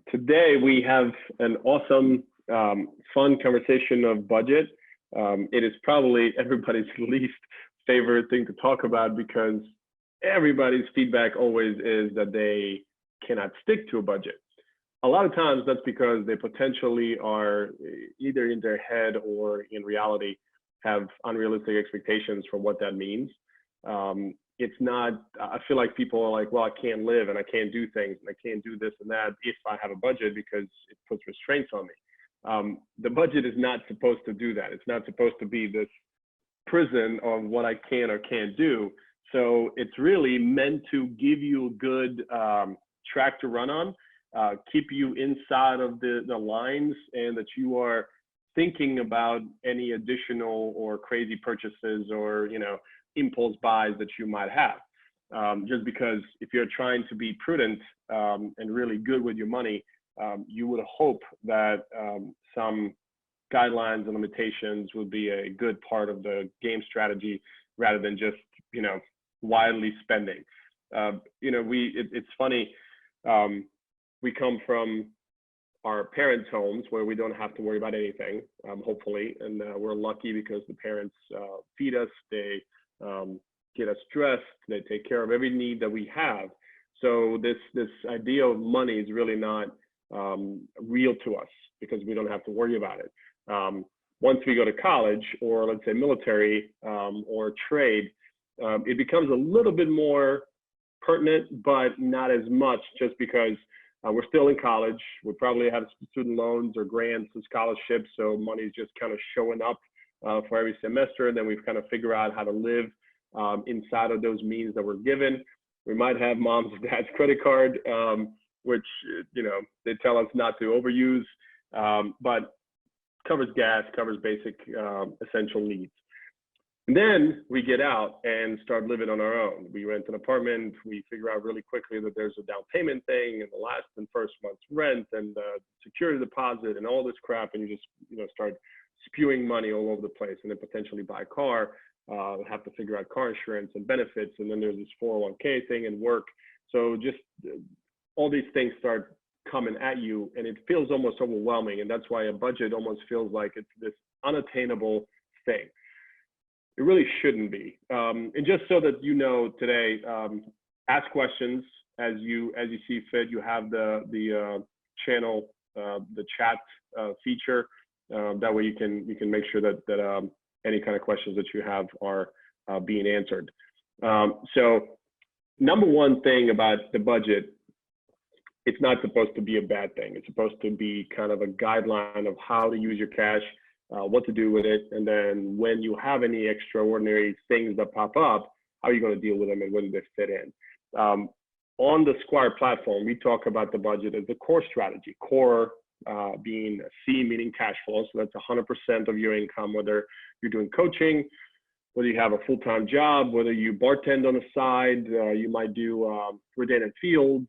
Today we have an awesome, fun conversation of budget. It is probably everybody's least favorite thing to talk about because everybody's feedback always is that they cannot stick to a budget. A lot of times that's because they potentially are either in their head or in reality have unrealistic expectations for what that means. It's not, I feel like people are like, well, I can't live and I can't do things and I can't do this and that if I have a budget because it puts restraints on me. The budget is not supposed to do that. It's not supposed to be this prison of what I can or can't do. So it's really meant to give you a good track to run on, keep you inside of the lines, and that you are thinking about any additional or crazy purchases or, you know, impulse buys that you might have. Just because if you're trying to be prudent and really good with your money, you would hope that some guidelines and limitations would be a good part of the game strategy rather than just, you know, wildly spending. You know, it's funny, we come from our parents' homes where we don't have to worry about anything, hopefully, and we're lucky because the parents feed us, they get us dressed, they take care of every need that we have. So this idea of money is really not real to us because we don't have to worry about it. Once we go to college, or let's say military or trade, it becomes a little bit more pertinent, but not as much, just because we're still in college. We probably have student loans or grants and scholarships, so money is just kind of showing up for every semester, and then we've kind of figured out how to live inside of those means that we're given. We might have mom's and dad's credit card, which, you know, they tell us not to overuse, but covers gas, covers basic essential needs. And then we get out and start living on our own. We rent an apartment. We figure out really quickly that there's a down payment thing and the last and first month's rent and security deposit and all this crap, and you just, you know, start spewing money all over the place, and then potentially buy a car, have to figure out car insurance and benefits, and then there's this 401k thing and work. So just all these things start coming at you, and it feels almost overwhelming, and that's why a budget almost feels like it's this unattainable thing. It really shouldn't be. And just so that you know today, ask questions as you see fit. You have the channel, the chat feature. That way you can make sure that any kind of questions that you have are being answered. So number one thing about the budget, it's not supposed to be a bad thing. It's supposed to be kind of a guideline of how to use your cash, what to do with it, and then when you have any extraordinary things that pop up, how are you going to deal with them and where do they fit in? On the Sqwire platform, we talk about the budget as the core strategy. Core being C, meaning cash flow, so that's 100% of your income, whether you're doing coaching, whether you have a full-time job, whether you bartend on the side, you might do redundant fields,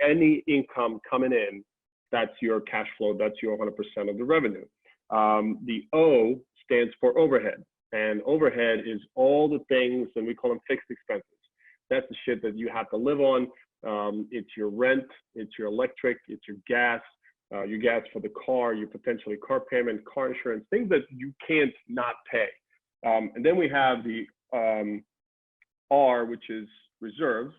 any income coming in, that's your cash flow, that's your 100% of the revenue. The O stands for overhead, and overhead is all the things, and we call them fixed expenses. That's the shit that you have to live on. It's your rent, it's your electric, it's your gas for the car, your potentially car payment, car insurance, things that you can't not pay. And then we have the R, which is reserves,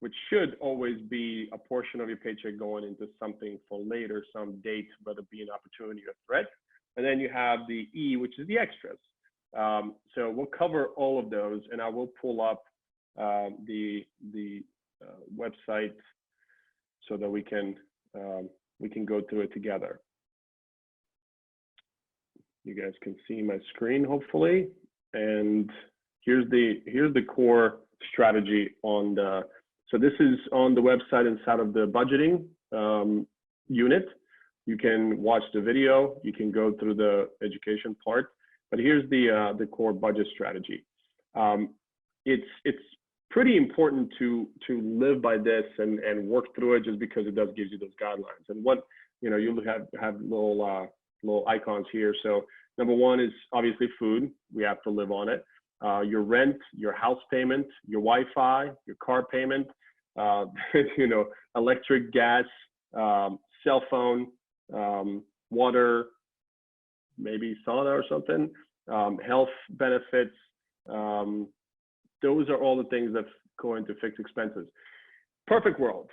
which should always be a portion of your paycheck going into something for later, some date, whether it be an opportunity or threat. And then you have the E, which is the extras. So we'll cover all of those, and I will pull up the website so that we can go through it together. You guys can see my screen, hopefully. And here's the core strategy on the. So this is on the website inside of the budgeting unit. You can watch the video, you can go through the education part, but here's the core budget strategy. It's pretty important to live by this and work through it, just because it does give you those guidelines. And what, you know, you have little icons here. So number one is obviously food. We have to live on it. Your rent, your house payment, your Wi-Fi, your car payment, you know, electric, gas, cell phone, water, maybe sauna or something, health benefits. Those are all the things that go into fixed expenses. Perfect world.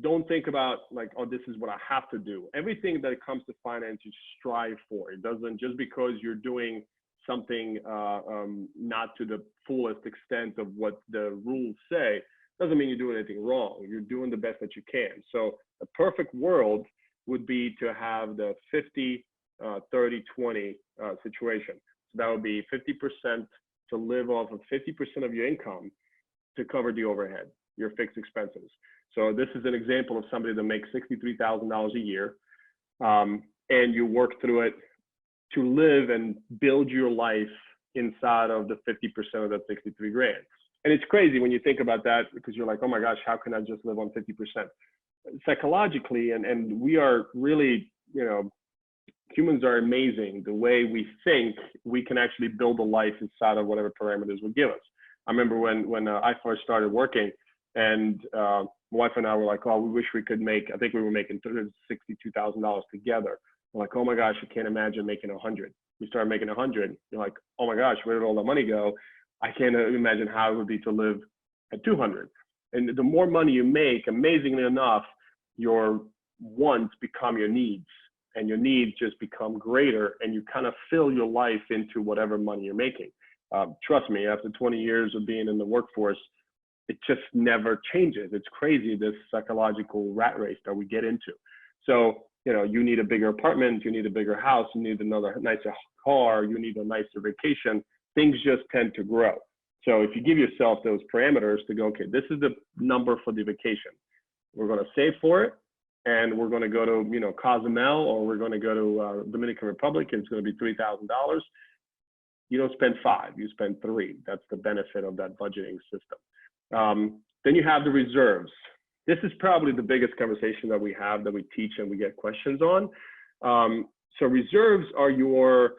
Don't think about like, oh, this is what I have to do. Everything that comes to finance, you strive for. It doesn't, just because you're doing something not to the fullest extent of what the rules say, doesn't mean you're doing anything wrong. You're doing the best that you can. So a perfect world would be to have the 50, 30, 20 situation. So that would be 50% to live off of 50% of your income to cover the overhead, your fixed expenses. So this is an example of somebody that makes $63,000 a year, and you work through it to live and build your life inside of the 50% of that 63 grand. And it's crazy when you think about that, because you're like, oh my gosh, how can I just live on 50%? Psychologically, and we are really, you know, humans are amazing. The way we think, we can actually build a life inside of whatever parameters will give us. I remember when I first started working, and my wife and I were like, oh, we wish we could make, I think we were making $62,000 together. We're like, oh my gosh, I can't imagine making 100. We started making 100. You're like, oh my gosh, where did all the money go? I can't imagine how it would be to live at 200. And the more money you make, amazingly enough, your wants become your needs, and your needs just become greater, and you kind of fill your life into whatever money you're making. Trust me, after 20 years of being in the workforce, it just never changes. It's crazy, this psychological rat race that we get into. So, you know, you need a bigger apartment, you need a bigger house, you need another nicer car, you need a nicer vacation. Things just tend to grow. So if you give yourself those parameters to go, okay, this is the number for the vacation. We're going to save for it, and we're going to go to, you know, Cozumel, or we're going to go to Dominican Republic, and it's going to be $3,000. You don't spend 5, you spend 3. That's the benefit of that budgeting system. Then you have the reserves. This is probably the biggest conversation that we have, that we teach and we get questions on. So reserves are your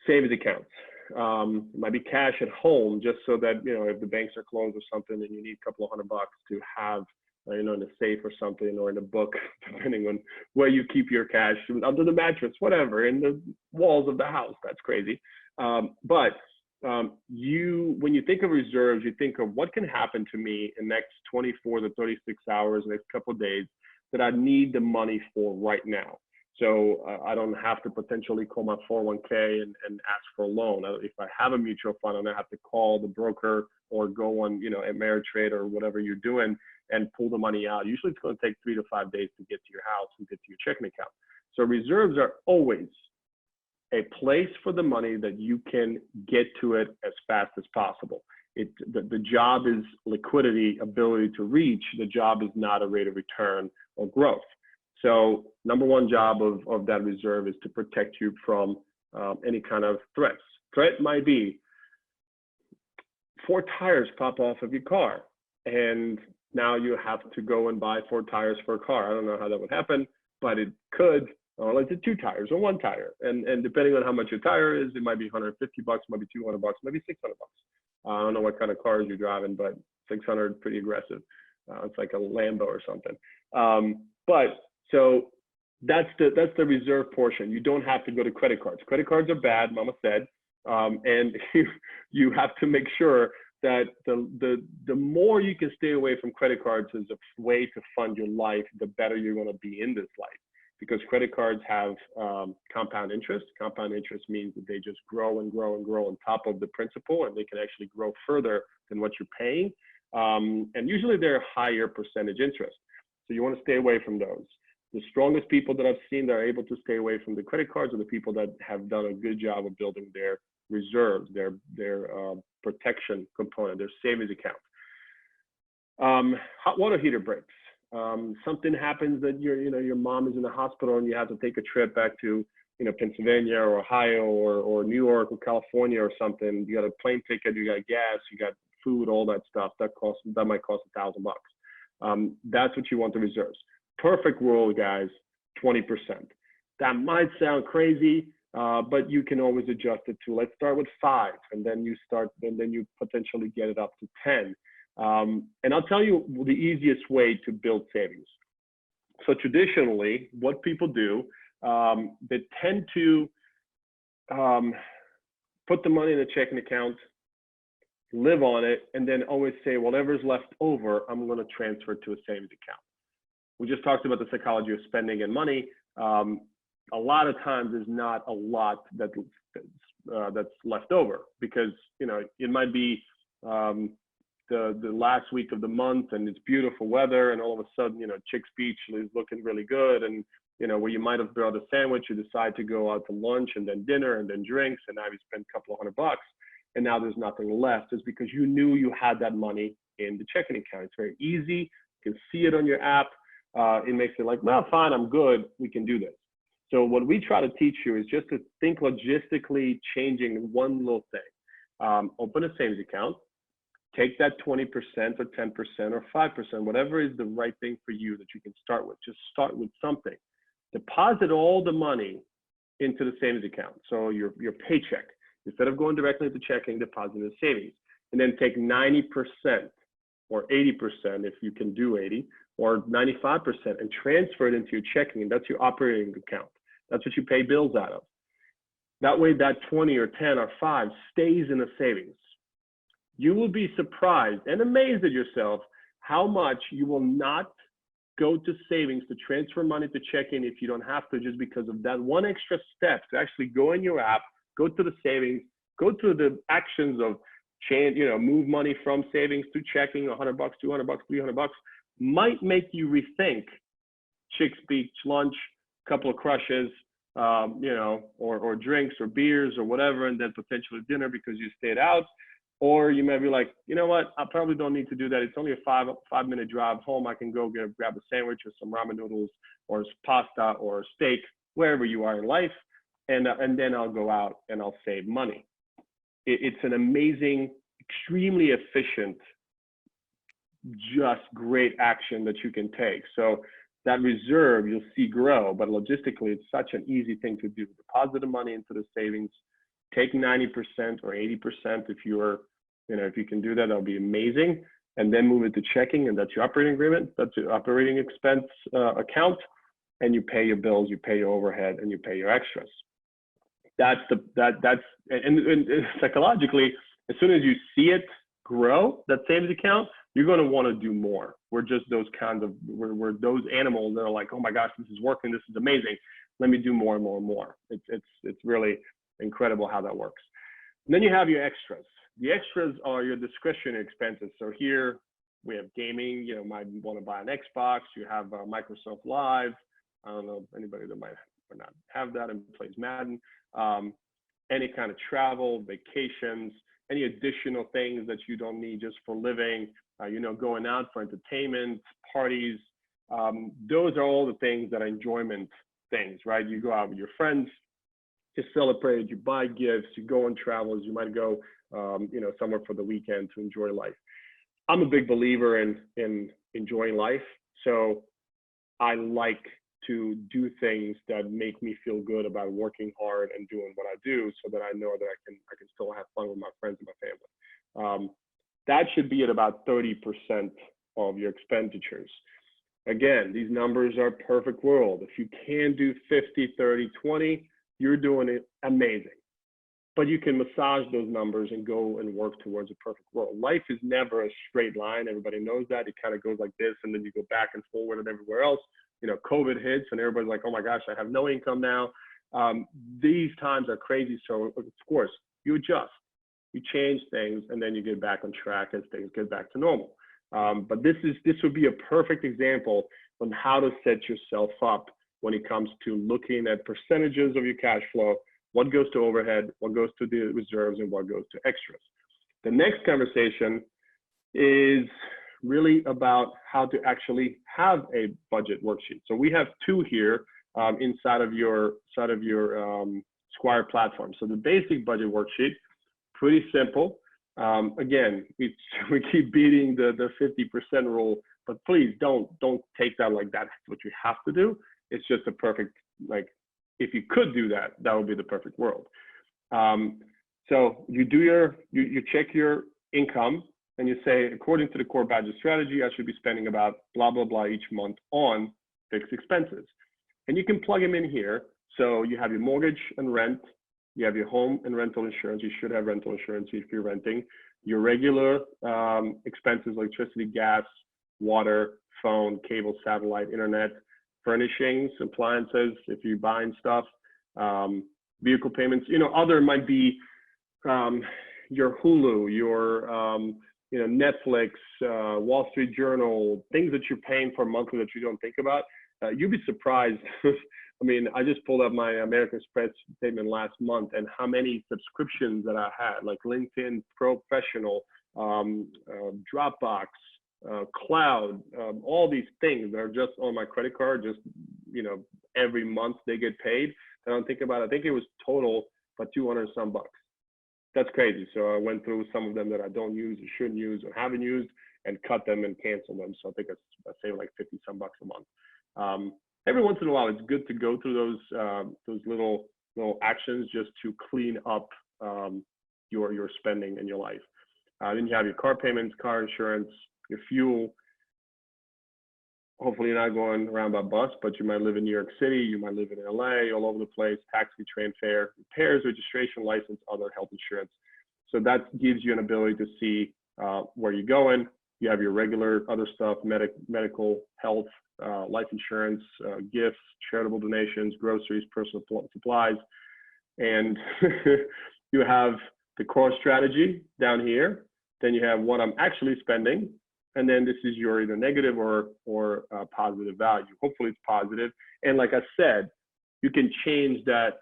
savings accounts. It might be cash at home, just so that, you know, if the banks are closed or something and you need a couple of $100 to have, you know, in a safe or something, or in a book, depending on where you keep your cash, under the mattress, whatever, in the walls of the house. That's crazy. But when you think of reserves, you think of what can happen to me in the next 24 to 36 hours, next couple of days, that I need the money for right now. So I don't have to potentially call my 401k and ask for a loan. If I have a mutual fund, I don't have to call the broker or go on, you know, Ameritrade or whatever you're doing and pull the money out. Usually it's going to take 3 to 5 days to get to your house and get to your checking account. So reserves are always a place for the money that you can get to it as fast as possible. The job is liquidity, ability to reach. The job is not a rate of return or growth. So number one job of that reserve is to protect you from any kind of threats. Threat might be 4 tires pop off of your car, and now you have to go and buy 4 tires for a car. I don't know how that would happen, but it could. Or like the 2 tires or 1 tire, and depending on how much your tire is, it might be $150, might be $200, maybe $600. I don't know what kind of cars you're driving, but 600, pretty aggressive. It's like a Lambo or something. But so that's the reserve portion. You don't have to go to credit cards. Credit cards are bad, Mama said, and you have to make sure that the more you can stay away from credit cards as a way to fund your life, the better you're going to be in this life. Because credit cards have compound interest. Compound interest means that they just grow and grow and grow on top of the principal, and they can actually grow further than what you're paying. And usually they're higher percentage interest. So you want to stay away from those. The strongest people that I've seen that are able to stay away from the credit cards are the people that have done a good job of building their reserves, their protection component, their savings account. Hot water heater breaks. Something happens that your mom is in the hospital and you have to take a trip back to, you know, Pennsylvania or Ohio or New York or California or something. You got a plane ticket, you got gas, you got food, all that stuff. That might cost $1,000. That's what you want the reserves. Perfect world, guys, 20%. That might sound crazy, but you can always adjust it to, let's start with 5, and then you potentially get it up to 10. And I'll tell you the easiest way to build savings. So traditionally, what people do, they tend to put the money in a checking account, live on it, and then always say, whatever's left over, I'm going to transfer it to a savings account. We just talked about the psychology of spending and money. A lot of times there's not a lot that's left over, because it might be the last week of the month and it's beautiful weather, and all of a sudden Chick's Beach is looking really good, and where you might have brought a sandwich, you decide to go out to lunch and then dinner and then drinks, and now you spend a couple of $100, and now there's nothing left. It's because you knew you had that money in the checking account. It's very easy. You can see it on your app. It makes it like, well, fine, I'm good. We can do this. So what we try to teach you is just to think logistically, changing one little thing. Open a savings account, take that 20% or 10% or 5%, whatever is the right thing for you that you can start with. Just start with something. Deposit all the money into the savings account. So your paycheck, instead of going directly to checking, deposit in savings. And then take 90% or 80%, if you can do 80, or 95%, and transfer it into your checking, and that's your operating account. That's what you pay bills out of. That way, that 20 or 10 or 5 stays in the savings. You will be surprised and amazed at yourself how much you will not go to savings to transfer money to checking if you don't have to, just because of that one extra step to actually go in your app, go to the savings, go to the actions of change, move money from savings to checking, $100, $200, $300, might make you rethink Chick's Beach lunch, couple of crushes, or drinks or beers or whatever, and then potentially dinner because you stayed out. Or you may be like, you know what, I probably don't need to do that. It's only a 5-minute drive home. I can go grab a sandwich or some ramen noodles or pasta or steak, wherever you are in life, and then I'll go out and I'll save money. It's an amazing, extremely efficient, just great action that you can take. So that reserve you'll see grow, but logistically, it's such an easy thing to do. Deposit the money into the savings, take 90% or 80% if if you can do that, that'll be amazing. And then move it to checking, and that's your operating agreement. That's your operating expense account, and you pay your bills, you pay your overhead, and you pay your extras. That's and psychologically, as soon as you see it grow, that savings account, you're going to want to do more. We're just those kinds of, we're those animals that are like, oh my gosh, this is working, this is amazing. Let me do more and more and more. It's really incredible how that works. And then you have your extras. The extras are your discretionary expenses. So here we have gaming. You might want to buy an Xbox. You have Microsoft Live. I don't know anybody that might or not have that and plays Madden. Any kind of travel, vacations, any additional things that you don't need just for living, going out for entertainment, parties. Those are all the things that are enjoyment things, right? You go out with your friends, you celebrate, you buy gifts, you go on travels, you might go, somewhere for the weekend to enjoy life. I'm a big believer in enjoying life. So I like to do things that make me feel good about working hard and doing what I do, so that I know that I can still have fun with my friends and my family. That should be at about 30% of your expenditures. Again, these numbers are perfect world. If you can do 50, 30, 20, you're doing it amazing. But you can massage those numbers and go and work towards a perfect world. Life is never a straight line. Everybody knows that. It kind of goes like this, and then you go back and forward and everywhere else. COVID hits and everybody's like, oh my gosh, I have no income now. These times are crazy. So of course, you adjust, you change things, and then you get back on track as things get back to normal. But this would be a perfect example on how to set yourself up when it comes to looking at percentages of your cash flow, what goes to overhead, what goes to the reserves, and what goes to extras. The next conversation is really about how to actually have a budget worksheet. So we have two here inside of your Sqwire platform. So the basic budget worksheet, pretty simple. Again, we keep beating the 50% rule, but please don't take that like that's what you have to do. It's just a perfect, like, if you could do that, that would be the perfect world. So you check your income, and you say, according to the core budget strategy, I should be spending about blah, blah, blah each month on fixed expenses. And you can plug them in here. So you have your mortgage and rent, you have your home and rental insurance. You should have rental insurance if you're renting. Your regular expenses, electricity, gas, water, phone, cable, satellite, internet, furnishings, appliances, if you're buying stuff, vehicle payments. Other might be your Hulu, your Netflix, Wall Street Journal, things that you're paying for monthly that you don't think about. You'd be surprised. I mean, I just pulled up my American Express statement last month and how many subscriptions that I had, like LinkedIn Professional, Dropbox, Cloud, all these things that are just on my credit card. Just, every month they get paid. I don't think about it. I think it was total about 200 some bucks. That's crazy. So I went through some of them that I don't use or shouldn't use or haven't used and cut them and cancel them. So I think I save like 50 some bucks a month. Every once in a while, it's good to go through those little actions just to clean up your spending in your life. Then you have your car payments, car insurance, your fuel. Hopefully you're not going around by bus, but you might live in New York City, you might live in LA, all over the place, taxi, train fare, repairs, registration, license, other health insurance. So that gives you an ability to see where you're going. You have your regular other stuff, medical, health, life insurance, gifts, charitable donations, groceries, personal supplies. And you have the core strategy down here. Then you have what I'm actually spending. And then this is your either negative or positive value. Hopefully it's positive. And like I said, you can change that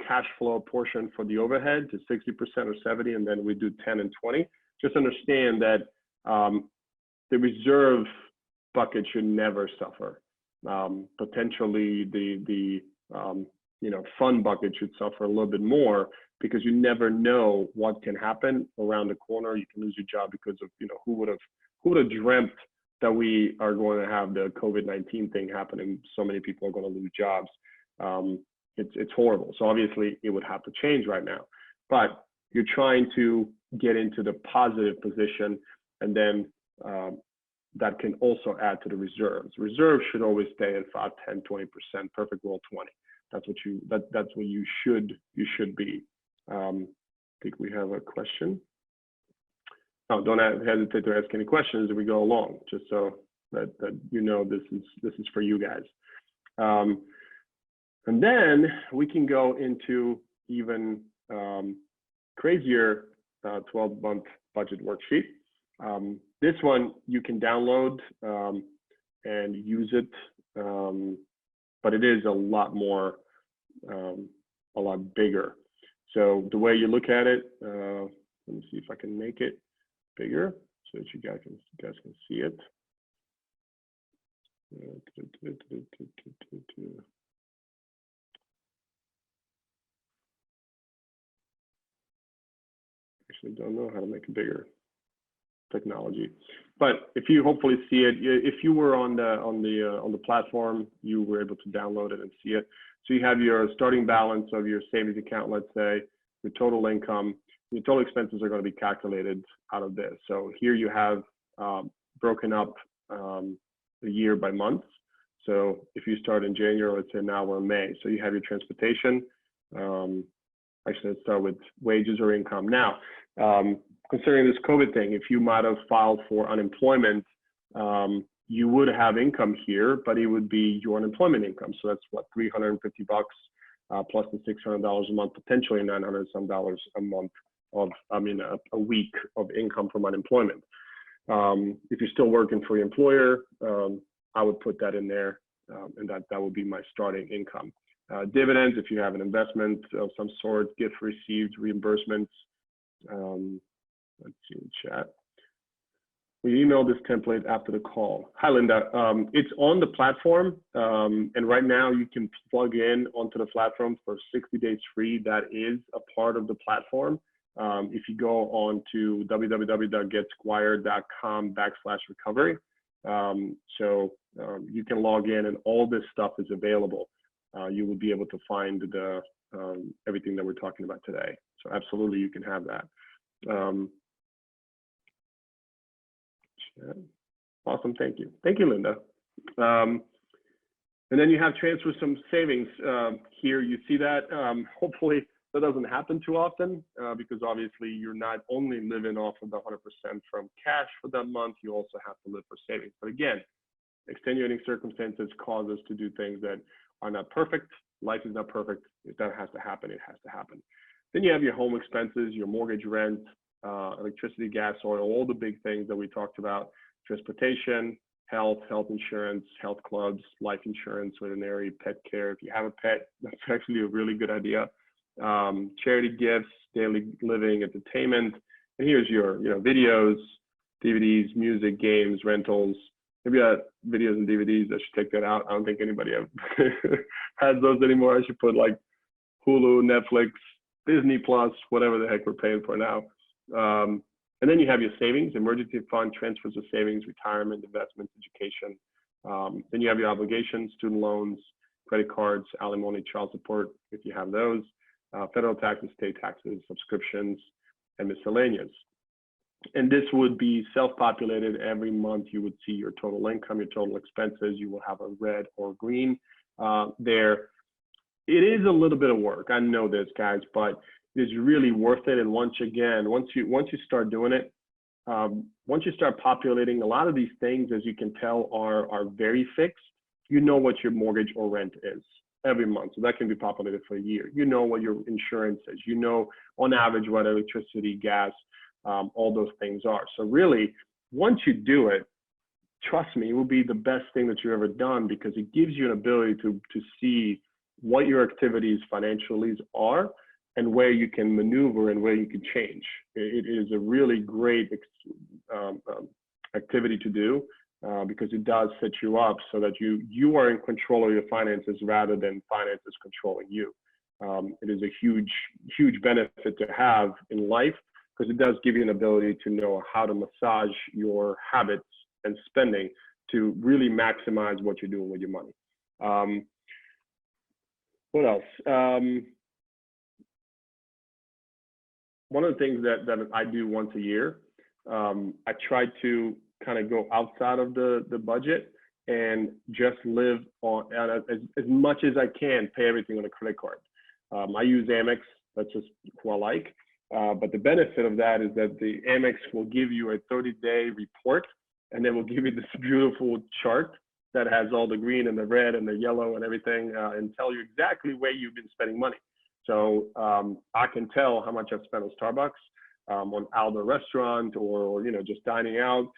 cash flow portion for the overhead to 60% or 70%, and then we do 10 and 20. Just understand that the reserve bucket should never suffer. Potentially the fund bucket should suffer a little bit more, because you never know what can happen around the corner. You can lose your job because of, who would have dreamt that we are going to have the COVID-19 thing happen and so many people are going to lose jobs. It's horrible. So obviously it would have to change right now, but you're trying to get into the positive position, and then that can also add to the reserves. Reserves should always stay at 5, 10, 20%, perfect world 20. That's what you should be. I think we have a question. Oh, don't hesitate to ask any questions as we go along, just so that this is for you guys. And then we can go into even crazier 12-month budget worksheet. This one you can download and use it, but it is a lot more, a lot bigger. So the way you look at it, let me see if I can make it bigger so that you guys can see it. Actually, don't know how to make it bigger. Technology, but if you hopefully see it, if you were on the platform, you were able to download it and see it. So you have your starting balance of your savings account, let's say, your total income, your total expenses are going to be calculated out of this. So here you have broken up the year by months. So if you start in January, let's say now we're in May. So you have your transportation. Actually, let's start with wages or income. Now, considering this COVID thing, if you might have filed for unemployment, you would have income here, but it would be your unemployment income. So that's what, $350 plus the $600 a month, potentially $900 some dollars a month of, a week of income from unemployment. If you're still working for your employer, I would put that in there, and that would be my starting income. Dividends, if you have an investment of some sort, gift received, reimbursements. Let's see in chat. We emailed this template after the call. Hi, Linda. It's on the platform, and right now you can plug in onto the platform for 60 days free. That is a part of the platform. If you go on to www.getsqwire.com/recovery, so you can log in and all this stuff is available. You will be able to find everything that we're talking about today. So absolutely, you can have that. Awesome, thank you. Thank you, Linda. And then you have transfer some savings here. You see that. Hopefully that doesn't happen too often because obviously you're not only living off of the 100% from cash for that month, you also have to live for savings. But again, extenuating circumstances cause us to do things that are not perfect. Life is not perfect. If that has to happen, it has to happen. Then you have your home expenses, your mortgage, rent, electricity, gas, oil, all the big things that we talked about, transportation, health insurance, health clubs, life insurance, veterinary, pet care. If you have a pet, that's actually a really good idea. Charity gifts, daily living, entertainment. And here's your, videos, DVDs, music, games, rentals. Maybe videos and DVDs, I should take that out. I don't think anybody has those anymore. I should put like Hulu, Netflix, Disney Plus, whatever the heck we're paying for now. And then you have your savings, emergency fund, transfers of savings, retirement, investments, education. Then you have your obligations, student loans, credit cards, alimony, child support, if you have those, federal taxes, state taxes, subscriptions, and miscellaneous. And this would be self-populated. Every month you would see your total income, your total expenses. You will have a red or green there. It is a little bit of work. I know this, guys, but it's really worth it. And once you start doing it, once you start populating, a lot of these things, as you can tell, are very fixed. You know what your mortgage or rent is every month. So that can be populated for a year. You know what your insurance is. You know, on average, what electricity, gas, all those things are. So really, once you do it, trust me, it will be the best thing that you've ever done because it gives you an ability to see what your activities financially are and where you can maneuver and where you can change. It is a really great activity to do because it does set you up so that you are in control of your finances rather than finances controlling you. It is a huge benefit to have in life because it does give you an ability to know how to massage your habits and spending to really maximize what you're doing with your money. What else? One of the things that I do once a year, I try to kind of go outside of the budget and just live on as much as I can, pay everything on a credit card. I use Amex, that's just who I like. But the benefit of that is that the Amex will give you a 30-day report, and then will give you this beautiful chart that has all the green and the red and the yellow and everything, and tell you exactly where you've been spending money. So I can tell how much I've spent on Starbucks, on Aldo restaurant, or just dining out,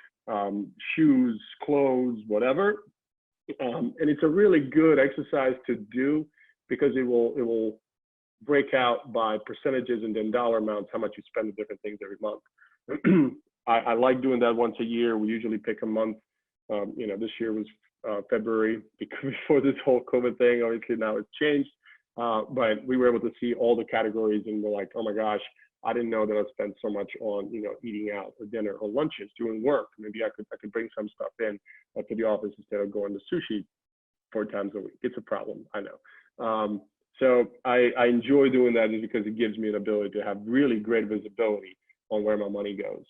shoes, clothes, whatever. And it's a really good exercise to do because it will break out by percentages and then dollar amounts how much you spend on different things every month. I like doing that once a year. We usually pick a month. This year was February because before this whole COVID thing. Obviously now it's changed. But we were able to see all the categories and we're like, oh my gosh, I didn't know that I spent so much on, eating out or dinner or lunches, doing work. Maybe I could bring some stuff in to the office instead of going to sushi 4 times a week. It's a problem, I know. So I enjoy doing that just because it gives me an ability to have really great visibility on where my money goes.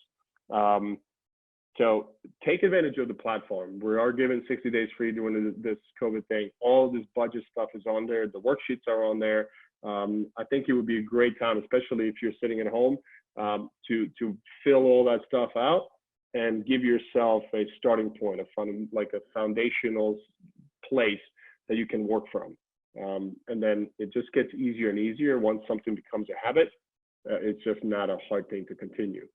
So take advantage of the platform. We are giving 60 days free during this COVID thing. All this budget stuff is on there. The worksheets are on there. I think it would be a great time, especially if you're sitting at home, to fill all that stuff out and give yourself a starting point, like a foundational place that you can work from. And then it just gets easier and easier once something becomes a habit. It's just not a hard thing to continue.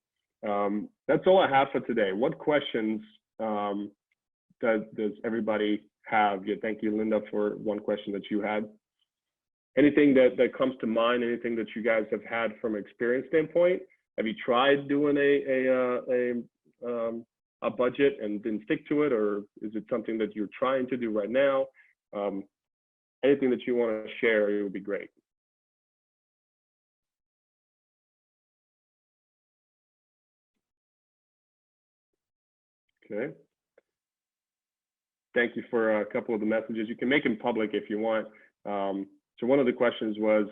That's all I have for today. What questions does everybody have? Yeah, thank you, Linda, for one question that you had. Anything that comes to mind? Anything that you guys have had from an experience standpoint? Have you tried doing a budget and didn't stick to it, or is it something that you're trying to do right now? Anything that you want to share, it would be great. Okay. Thank you for a couple of the messages. You can make them public if you want. So one of the questions was,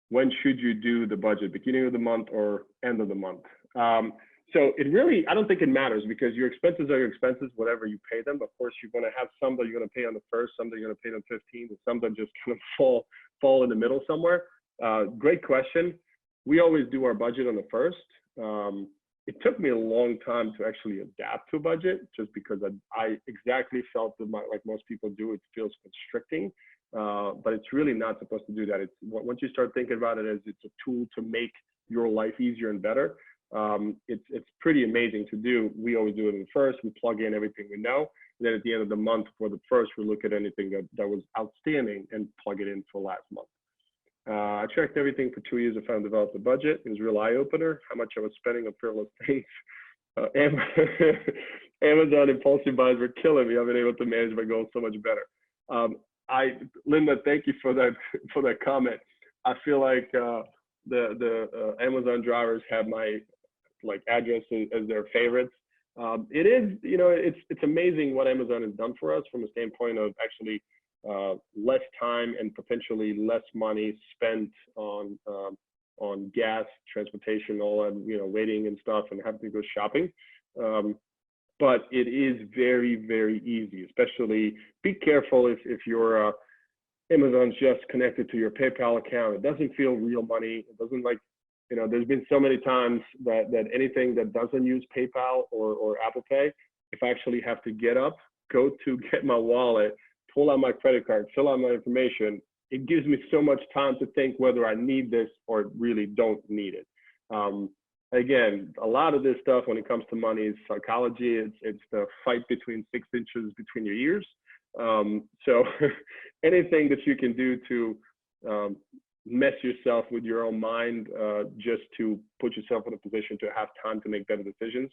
when should you do the budget, beginning of the month or end of the month? So it really, I don't think it matters because your expenses are your expenses, whatever you pay them. Of course, you're going to have some that you're going to pay on the first, some that you're going to pay on the 15th, and some that just kind of fall in the middle somewhere. Great question. We always do our budget on the first. It took me a long time to actually adapt to a budget just because I exactly felt that like most people do, it feels constricting, but it's really not supposed to do that. It's once you start thinking about it as it's a tool to make your life easier and better, it's pretty amazing to do. We always do it in the first. We plug in everything we know. And then at the end of the month for the first, we look at anything that was outstanding and plug it in for last month. I tracked everything for 2 years of trying to develop the budget. It was a real eye-opener how much I was spending on frivolous things. Amazon impulsive buys were killing me. I've been able to manage my goals so much better. Linda, thank you for that comment. I feel like the Amazon drivers have my address as their favorites. It is, it's amazing what Amazon has done for us from a standpoint of actually less time and potentially less money spent on gas, transportation, all that, waiting and stuff and having to go shopping. But it is very, very easy, especially be careful if your Amazon's just connected to your PayPal account. It doesn't feel real money. It doesn't there's been so many times that anything that doesn't use PayPal or Apple Pay, if I actually have to get up, go to get my wallet, pull out my credit card, fill out my information, it gives me so much time to think whether I need this or really don't need it. Again, a lot of this stuff when it comes to money is psychology. It's the fight between 6 inches between your ears. So anything that you can do to mess yourself with your own mind just to put yourself in a position to have time to make better decisions.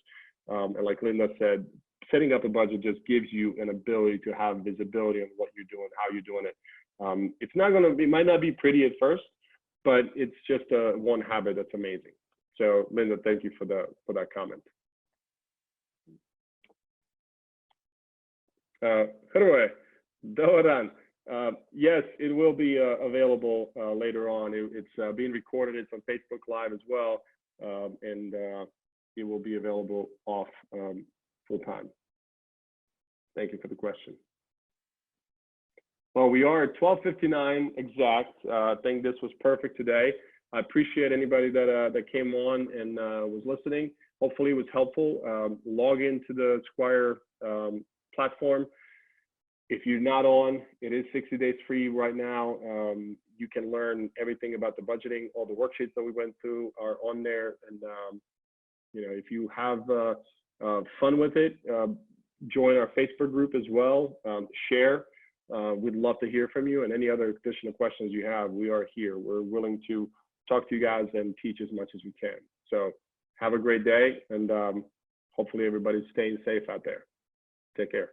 And like Linda said, setting up a budget just gives you an ability to have visibility on what you're doing, how you're doing it. It's not going to, it might not be pretty at first, but it's just one habit that's amazing. So Linda, thank you for that comment. Doran, yes, it will be available later on. It's being recorded. It's on Facebook Live as well, and it will be available off full time. Thank you for the question. Well, we are at 12:59 exact. I think this was perfect today. I appreciate anybody that came on and was listening. Hopefully it was helpful. Log into the Sqwire platform. If you're not on, it is 60 days free right now. You can learn everything about the budgeting. All the worksheets that we went through are on there. And if you have fun with it, join our Facebook group as well. Share. We'd love to hear from you, and any other additional questions you have, we are here. We're willing to talk to you guys and teach as much as we can. So have a great day, and hopefully everybody's staying safe out there. Take care.